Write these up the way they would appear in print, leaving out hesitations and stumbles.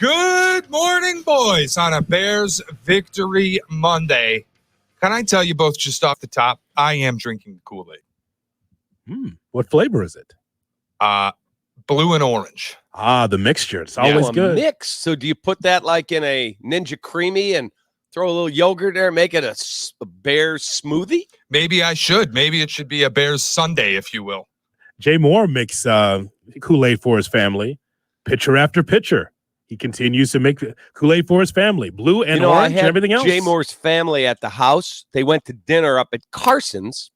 Good morning, boys, on a Bears Victory Monday. Can I tell you both just off the top, I am drinking the Kool-Aid. What flavor is it? Blue and orange. The mixture. It's always good. Mix. So do you put that like in a Ninja Creamy and throw a little yogurt there and make it a Bears smoothie? Maybe I should. Maybe it should be a Bears Sunday, if you will. Jay Moore makes Kool-Aid for his family. Pitcher after pitcher. He continues to make Kool-Aid for his family. Blue and orange and everything else. Jay Moore's family at the house. They went to dinner up at Carson's,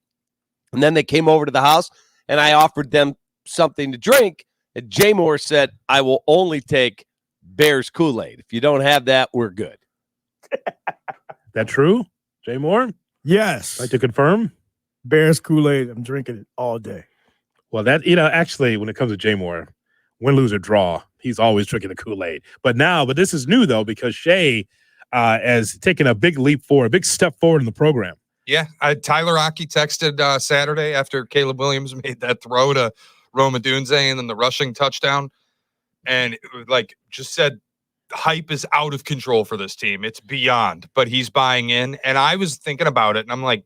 and then they came over to the house, and I offered them something to drink. And Jay Moore said, I will only take Bears Kool-Aid. If you don't have that, we're good. That true, Jay Moore? Yes. Like to confirm? Bears Kool-Aid, I'm drinking it all day. Well, actually, when it comes to Jay Moore, win, lose, or draw, he's always drinking the Kool-Aid. But this is new, though, because Shea has taken a big leap forward, a big step forward in the program. Yeah, Tyler Aki texted Saturday after Caleb Williams made that throw to Roma Dunze and then the rushing touchdown. And just said, hype is out of control for this team. It's beyond, but he's buying in. And I was thinking about it, and I'm like,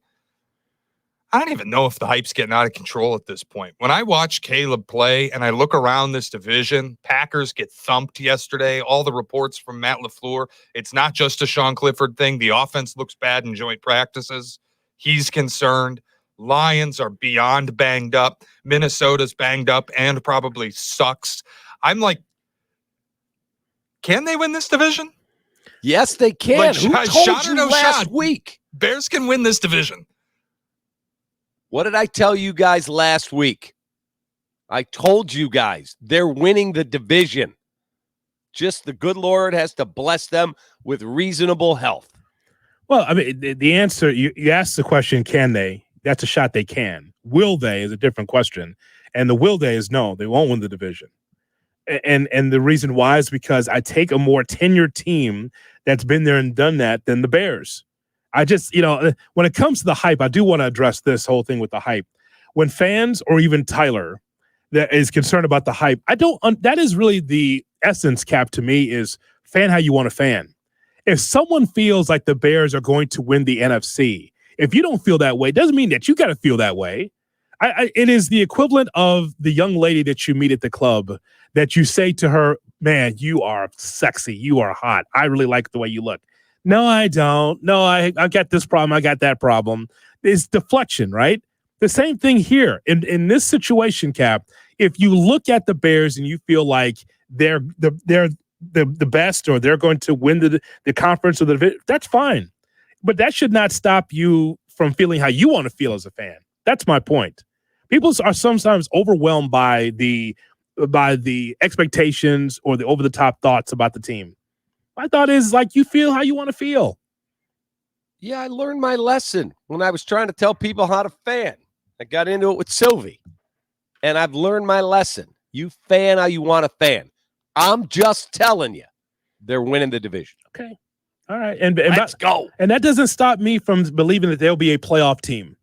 I don't even know if the hype's getting out of control at this point. When I watch Caleb play and I look around this division, Packers get thumped yesterday. All the reports from Matt LaFleur, it's not just a Sean Clifford thing. The offense looks bad in joint practices. He's concerned. Lions are beyond banged up. Minnesota's banged up and probably sucks. I'm like, can they win this division? Yes, they can. Who told you last week? Bears can win this division. What did I tell you guys last week? I told you guys they're winning the division. Just the good Lord has to bless them with reasonable health. Well, I mean, the answer, you asked the question, can they? That's a shot they can. Will they is a different question. And the will they is no, they won't win the division. And the reason why is because I take a more tenured team that's been there and done that than the Bears. I just, when it comes to the hype, I do want to address this whole thing with the hype. When fans or even Tyler that is concerned about the hype, that is really the essence, Cap, to me, is fan how you want to fan. If someone feels like the Bears are going to win the NFC, if you don't feel that way, it doesn't mean that you got to feel that way. It is the equivalent of the young lady that you meet at the club that you say to her, man, you are sexy. You are hot. I really like the way you look. No, I don't. No, I got this problem. I got that problem. It's deflection, right? The same thing here. In this situation, Cap, if you look at the Bears and you feel like they're the best or they're going to win the conference or the division, that's fine. But that should not stop you from feeling how you want to feel as a fan. That's my point. People are sometimes overwhelmed by the expectations or the over-the-top thoughts about the team. My thought is, you feel how you want to feel. Yeah, I learned my lesson when I was trying to tell people how to fan. I got into it with Sylvie, and I've learned my lesson. You fan how you want to fan. I'm just telling you, they're winning the division. Okay. All right. And let's go. And that doesn't stop me from believing that they'll be a playoff team.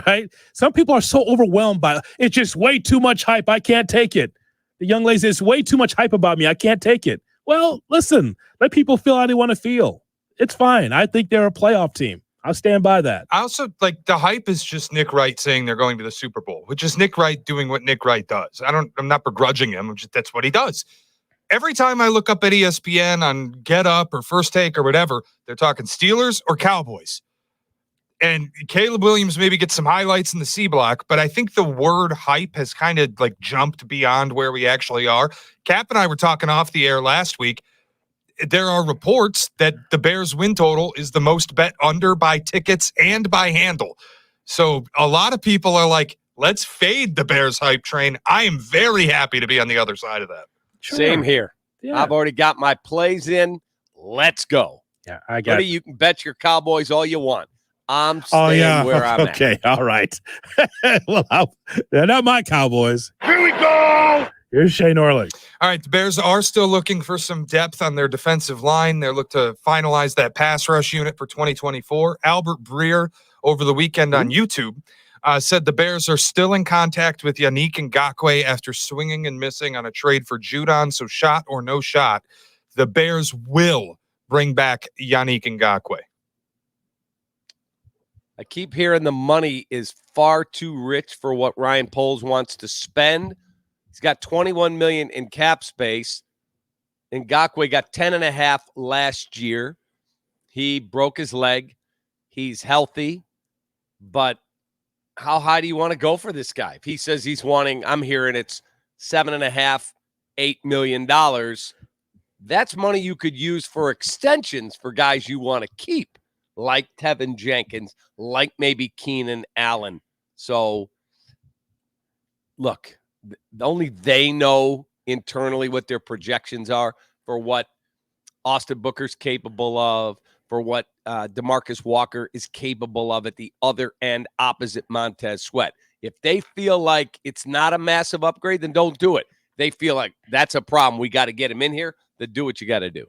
Right? Some people are so overwhelmed by it's just way too much hype. I can't take it. The young lady says, way too much hype about me. I can't take it. Well, listen, let people feel how they want to feel. It's fine. I think they're a playoff team. I'll stand by that. I also the hype is just Nick Wright saying they're going to the Super Bowl, which is Nick Wright doing what Nick Wright does. I'm not begrudging him. That's what he does. Every time I look up at ESPN on Get Up or First Take or whatever, they're talking Steelers or Cowboys. And Caleb Williams maybe gets some highlights in the C block, but I think the word hype has kind of jumped beyond where we actually are. Cap and I were talking off the air last week. There are reports that the Bears win total is the most bet under by tickets and by handle. So a lot of people are like, let's fade the Bears hype train. I am very happy to be on the other side of that. Sure. Same here. Yeah. I've already got my plays in. Let's go. Yeah, I got it. You can bet your Cowboys all you want. I'm staying where I'm at. Okay, all right. Well, they're not my Cowboys. Here we go. Here's Shane Orley. All right, the Bears are still looking for some depth on their defensive line. They're looking to finalize that pass rush unit for 2024. Albert Breer, over the weekend on YouTube, said the Bears are still in contact with Yannick Ngakoue after swinging and missing on a trade for Judon, so shot or no shot. the Bears will bring back Yannick Ngakoue. I keep hearing the money is far too rich for what Ryan Poles wants to spend. He's got $21 million in cap space. Ngakoue got 10.5 last year. He broke his leg. He's healthy, but how high do you want to go for this guy? If he says he's wanting, I'm hearing it's $7.5, $8 million. That's money you could use for extensions for guys you want to keep, like Tevin Jenkins, like maybe Keenan Allen. So, look, only they know internally what their projections are for what Austin Booker's capable of, for what DeMarcus Walker is capable of at the other end opposite Montez Sweat. If they feel like it's not a massive upgrade, then don't do it. They feel like that's a problem, we got to get him in here, then do what you got to do.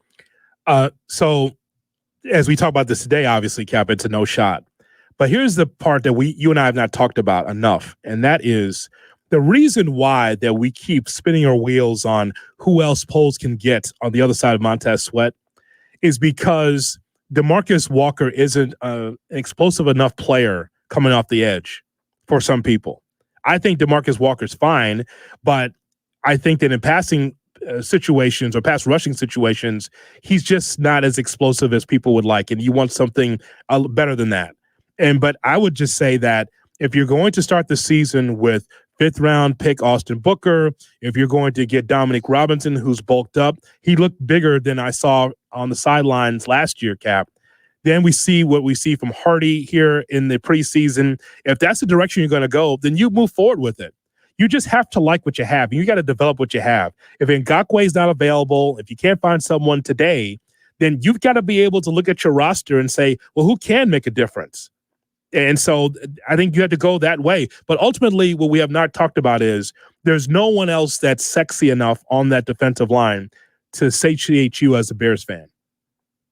So as we talk about this today, obviously, Cap, it's a no shot. But here's the part that you and I have not talked about enough, and that is the reason why that we keep spinning our wheels on who else Poles can get on the other side of Montez Sweat is because DeMarcus Walker isn't an explosive enough player coming off the edge for some people. I think DeMarcus Walker's fine, but I think that in passing situations or pass rushing situations, he's just not as explosive as people would like, and you want something better than that. But I would just say that if you're going to start the season with 5th round pick Austin Booker, if you're going to get Dominic Robinson, who's bulked up, he looked bigger than I saw on the sidelines last year, Cap. Then we see what we see from Hardy here in the preseason. If that's the direction you're going to go, then you move forward with it. You just have to like what you have. You got to develop what you have. If Ngakoue is not available, if you can't find someone today, then you've got to be able to look at your roster and say, well, who can make a difference? And so I think you have to go that way. But ultimately, what we have not talked about is there's no one else that's sexy enough on that defensive line to satiate you as a Bears fan.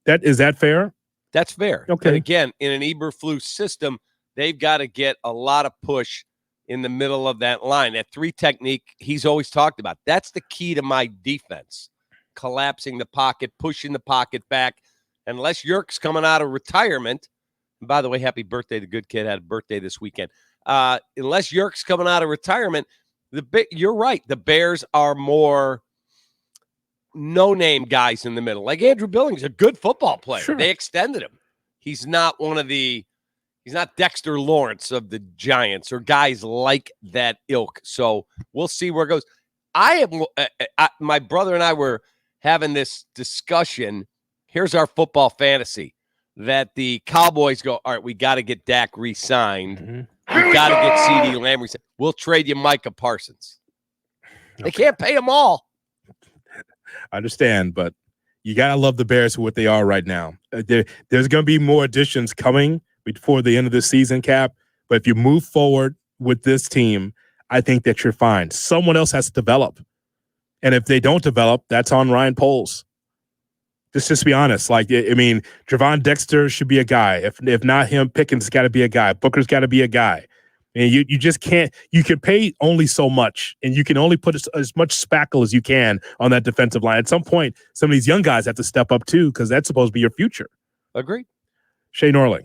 Is that fair? That's fair. Okay. And again, in an Eberflus system, they've got to get a lot of push in the middle of that line. That 3 technique he's always talked about. That's the key to my defense. Collapsing the pocket, pushing the pocket back. Unless Yerk's coming out of retirement. And by the way, happy birthday. The good kid had a birthday this weekend. Unless Yerk's coming out of retirement, you're right. The Bears are more no-name guys in the middle. Like Andrew Billings, a good football player. Sure. They extended him. He's not he's not Dexter Lawrence of the Giants or guys like that ilk. So we'll see where it goes. My brother and I were having this discussion. Here's our football fantasy that the Cowboys go, all right, we got to get Dak re-signed. Mm-hmm. We got to get CeeDee Lamb re-signed. We'll trade you Micah Parsons. Okay. They can't pay them all. I understand, but you got to love the Bears for what they are right now. There's going to be more additions coming before the end of the season, Cap. But if you move forward with this team, I think that you're fine. Someone else has to develop. And if they don't develop, that's on Ryan Poles. Just be honest. Like, I mean, Javon Dexter should be a guy. If not him, Pickens got to be a guy. Booker's got to be a guy. And you just can't. You can pay only so much, and you can only put as much spackle as you can on that defensive line. At some point, some of these young guys have to step up too, because that's supposed to be your future. Agreed. Shay Norling.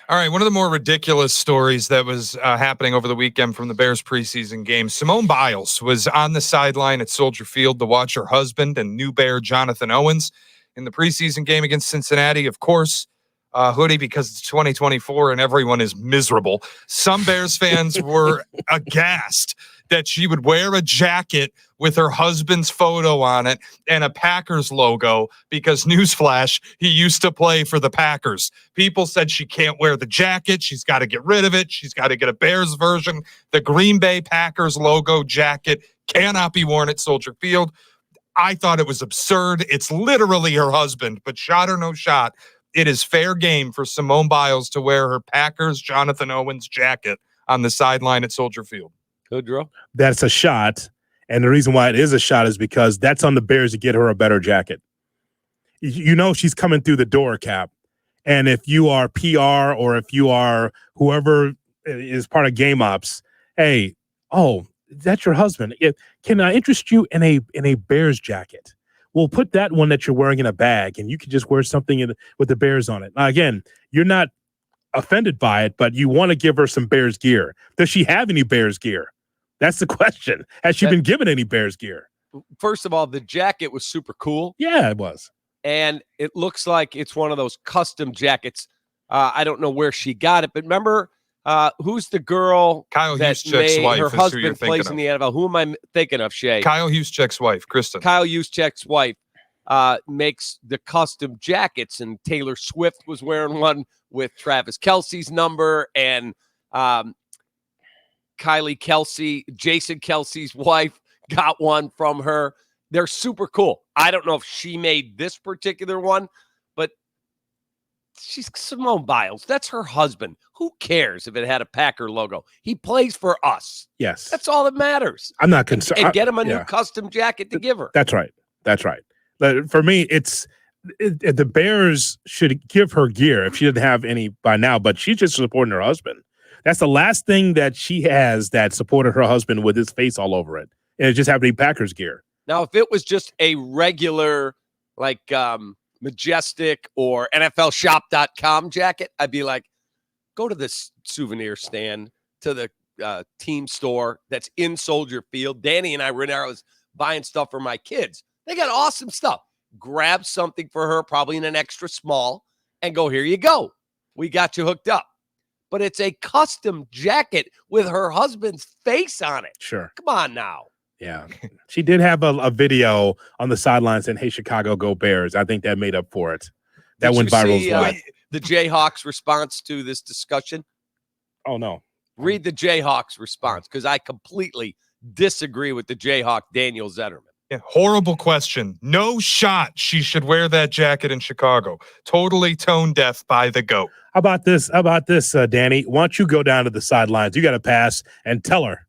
All right, one of the more ridiculous stories that was happening over the weekend from the Bears preseason game. Simone Biles was on the sideline at Soldier Field to watch her husband and new Bear Jonathan Owens in the preseason game against Cincinnati. Of course, hoodie because it's 2024 and everyone is miserable. Some Bears fans were aghast that she would wear a jacket with her husband's photo on it and a Packers logo because, newsflash, he used to play for the Packers. People said she can't wear the jacket. She's got to get rid of it. She's got to get a Bears version. The Green Bay Packers logo jacket cannot be worn at Soldier Field. I thought it was absurd. It's literally her husband, but shot or no shot, it is fair game for Simone Biles to wear her Packers Jonathan Owens jacket on the sideline at Soldier Field. Good draw. That's a shot. And the reason why it is a shot is because that's on the Bears to get her a better jacket. You know she's coming through the door, Cap. And if you are PR or if you are whoever is part of game ops, hey, that's your husband. Can I interest you in a Bears jacket? Well, put that one that you're wearing in a bag, and you can just wear something with the Bears on it. Now, again, you're not offended by it, but you want to give her some Bears gear. Does she have any Bears gear? That's the question. Has she been given any Bears gear? First of all, the jacket was super cool. Yeah, it was. And it looks like it's one of those custom jackets. I don't know where she got it, but remember, who's the girl Kyle that Juszczyk's wife her is who you're husband thinking plays of. in the NFL? Who am I thinking of, Shay? Kyle Juszczyk's wife, Kristen. Kyle Juszczyk's wife makes the custom jackets, and Taylor Swift was wearing one with Travis Kelce's number, and Jason Kelce's wife got one from her. They're super cool. I don't know if she made this particular one, but she's Simone Biles. That's her husband. Who cares if it had a Packer logo? He plays for us. Yes. That's all that matters. I'm not concerned. And get him a new custom jacket to give her. That's right. That's right. But for me, the Bears should give her gear if she didn't have any by now, but she's just supporting her husband. That's the last thing that she has that supported her husband with his face all over it. And it just happened to be Packers gear. Now, if it was just a regular, like Majestic or NFLshop.com jacket, I'd be like, go to this souvenir stand, to the team store that's in Soldier Field. Danny and I were in there. I was buying stuff for my kids. They got awesome stuff. Grab something for her, probably in an extra small, and go, here you go. We got you hooked up. But it's a custom jacket with her husband's face on it. Sure. Come on now. Yeah. She did have a video on the sideline saying, hey, Chicago, go Bears. I think that made up for it. That Did went you viral see, as well. the Jayhawks response to this discussion? Oh, no. Read the Jayhawks response, because I completely disagree with the Jayhawk Daniel Zetterman. Yeah, horrible question. No shot she should wear that jacket in Chicago. Totally tone deaf by the GOAT. How about this, Danny? Why don't you go down to the sidelines? You got to pass and tell her.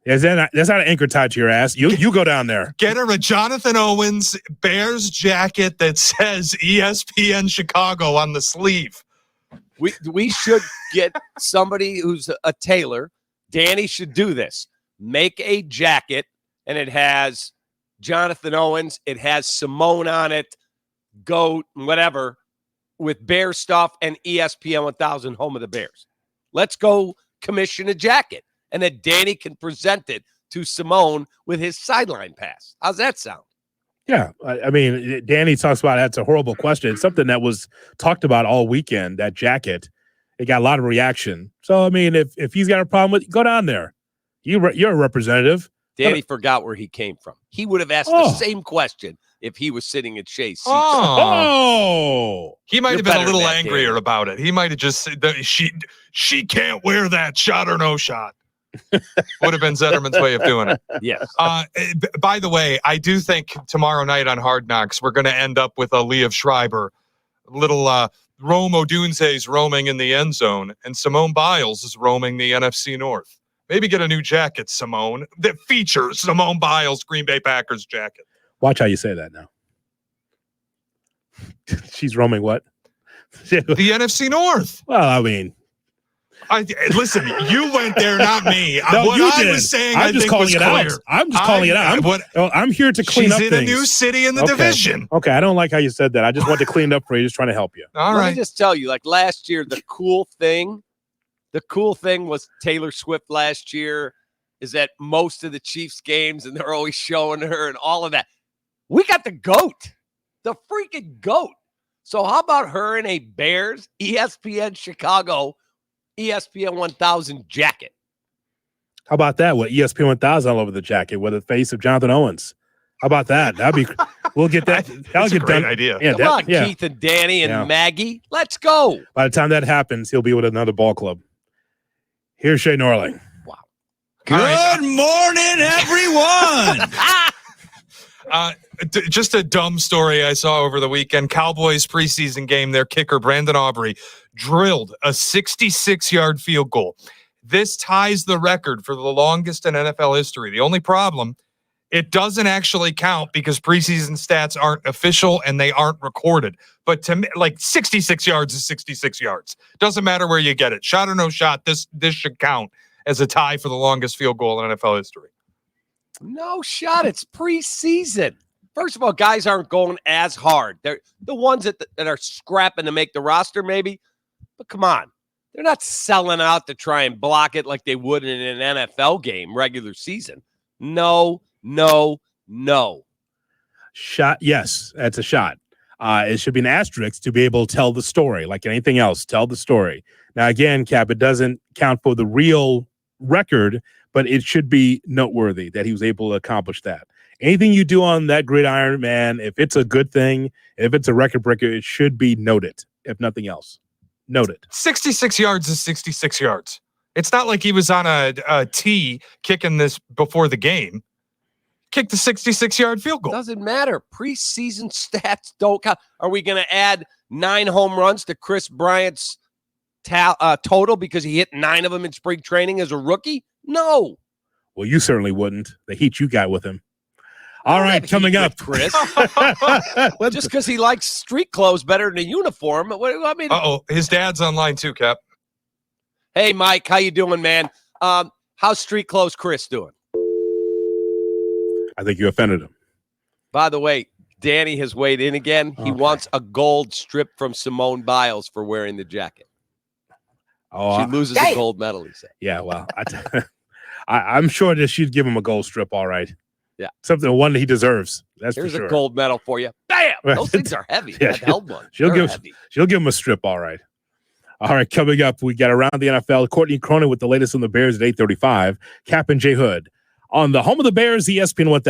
That's not an anchor tied to your ass. You go down there. Get her a Jonathan Owens Bears jacket that says ESPN Chicago on the sleeve. We should get somebody who's a tailor. Danny should do this. Make a jacket, and it has Jonathan Owens. It has Simone on it, GOAT, whatever, with Bear stuff and ESPN 1000, home of the Bears. Let's go commission a jacket, and then Danny can present it to Simone with his sideline pass. How's that sound? Yeah. I mean, Danny talks about that's a horrible question. It's something that was talked about all weekend, that jacket. It got a lot of reaction. So, I mean, if he's got a problem with it, go down there. You're a representative. Danny forgot where he came from. He would have asked the same question if he was sitting at Shay's seat. He might You're have been a better little than that, angrier Danny. about it. He might have just said that she can't wear that, shot or no shot. Would have been Zetterman's way of doing it. Yes. By the way, I do think tomorrow night on Hard Knocks, we're going to end up with a Liev Schreiber, little Rome Odunze's roaming in the end zone, and Simone Biles is roaming the NFC North. Maybe get a new jacket, Simone, that features Simone Biles' Green Bay Packers jacket. Watch how you say that now. She's roaming what? The NFC North. Well, I mean, listen, you went there, not me. no, what you I did. was saying, I'm just calling it out. I'm just calling it out. I'm here to clean up She's in things. a new city in the division. Okay, I don't like how you said that. I just want to clean it up for you, just trying to help you. All Let right. me just tell you, like last year, the cool thing was Taylor Swift last year is at most of the Chiefs games, and they're always showing her and all of that. We got the GOAT, the freaking GOAT. So how about her in a Bears, ESPN Chicago, ESPN 1000 jacket? How about that? With ESPN 1000 all over the jacket with the face of Jonathan Owens. How about that? That'd be. We'll get that. That's a great idea. Yeah, Come on, Keith and Danny and Maggie. Let's go. By the time that happens, he'll be with another ball club. Here's Shay Norling. Wow. Good morning, everyone. Just a dumb story I saw over the weekend. Cowboys preseason game, their kicker, Brandon Aubrey, drilled a 66-yard field goal. This ties the record for the longest in NFL history. The only problem, it doesn't actually count because preseason stats aren't official and they aren't recorded. But to me, like 66 yards is 66 yards. Doesn't matter where you get it. Shot or no shot, this should count as a tie for the longest field goal in NFL history. No shot. It's preseason. First of all, guys aren't going as hard. They're the ones that are scrapping to make the roster, maybe. But come on. They're not selling out to try and block it like they would in an NFL game, regular season. No. Shot, yes, that's a shot. It should be an asterisk to be able to tell the story, like anything else. Tell the story. Now, again, Cap, it doesn't count for the real record, but it should be noteworthy that he was able to accomplish that. Anything you do on that gridiron, man, if it's a good thing, if it's a record breaker, it should be noted, if nothing else. Noted. 66 yards is 66 yards. It's not like he was on a tee kicking this before the game. Kicked the 66-yard field goal. Doesn't matter. Preseason stats don't count. Are we going to add 9 home runs to Chris Bryant's total because he hit 9 of them in spring training as a rookie? No. Well, you certainly wouldn't. The heat you got with him. All right, coming up, Chris. Just because he likes street clothes better than a uniform. I mean, his dad's online too, Cap. Hey, Mike, how you doing, man? How's street clothes Chris doing? I think you offended him. By the way, Danny has weighed in again. He wants a gold strip from Simone Biles for wearing the jacket. She loses a gold medal, he said. Yeah, well, I'm sure that she'd give him a gold strip, all right. Yeah. One that he deserves. That's Here's for sure. a gold medal for you. Bam! Those things are heavy. Yeah, I've held one. She'll give him a strip, all right. All right, coming up, we got Around the NFL. Courtney Cronin with the latest on the Bears at 8:35. Kap and J Hood on the home of the Bears, ESPN 1000.